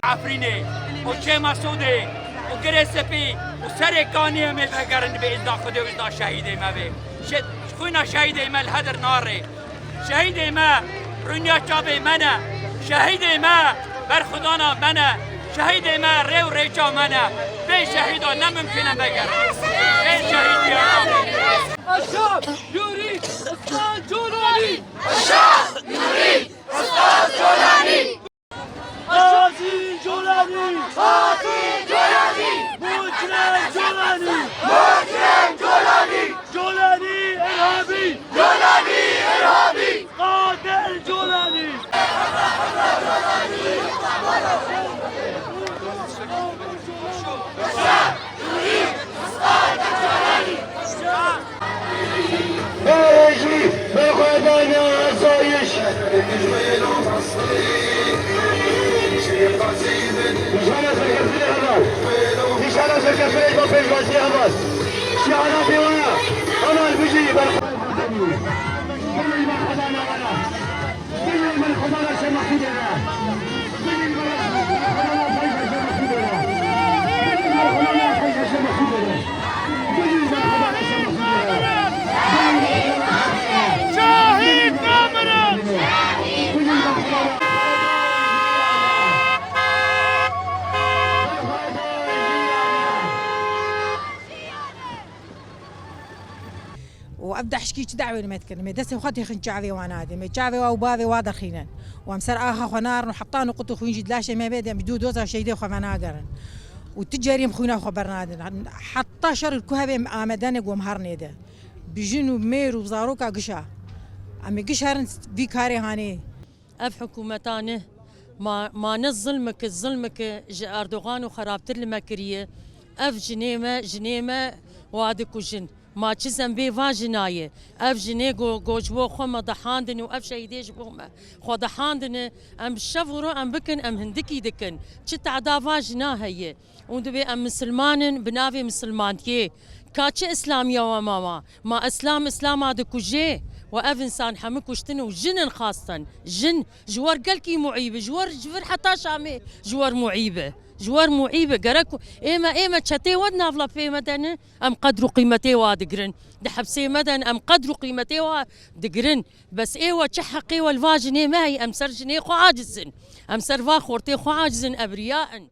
عفرینه و چه مسعوده و گره سپی و سر کانی می بگرن به ازدا خود و ازدا شهیده ما به خوینا شهیده ما الهدر ناره شهیده ما رونیا چابه منه شهیده ما بر خدانا منه شهیده ما ریو ریچا منه به شهیدا نممکنه بگرن به شهیدی الشعب يريد استاذ جولاني الشعب يريد استاذ جولاني قاسي جولاني قاسي جولاني مجرم جولاني مجرم جولاني جولاني إرهابي جولاني إرهابي قاتل جولاني خارجي بالقدم الصايش إشارة سكرتير هذا إشارة سكرتير ما فيش بس هذا شعنا في ونا أنا البجي بالقدم كل ما خدنا ونا كل ما خدنا سمح لنا كل ما خدنا فيش سمح لنا كل ما خدنا فيش سمح لنا كل ما خدنا سمح لنا شاهد نمرة وابدا احكي دعوه ما تكلم دسي وخدي خن جعفي وانادي ما جعفي وبابي واضخينا وامسر اخا خنار وحطانو قطو خوين جد لاشي ما بيد بدو دوزا شيدي خو مناقرن وتجاريم خوينا خبرنادن حتى شر الكهبه امدان قومهرني ده بجنو مير وزاروكا قشا امي قشهرن في كاري هاني اف حكومتانه ما نظلمك الظلمك اردوغان وخرابتر المكريه اف جنيمه وادك وجن ما چزم بي واجنايه اف جني گوجبو خو مدحاندن واف شهيديش بو خو دحاندن ام شفرو ام بكن ام هندكي دكن چ تعدا واجنا هي وندبي ام مسلمانن بنافي مسلمانتيه كاتش اسلاميه وماما ما اسلام هذا كوجي واف انسان حمك وشتن وجن خاصه جن جوار قلكي معيبه جوار حتى شامي جوار معيبه قركو ايما تشتي ودنا فلا في مدن ام قدروا قيمتي وادقرن دحبسي مدن ام قدروا قيمتي وادقرن بس ايوا تشحقي والفاجني ما هي ام سرجني خو عاجزن ام سرفا خورتي خو عاجزن ابرياء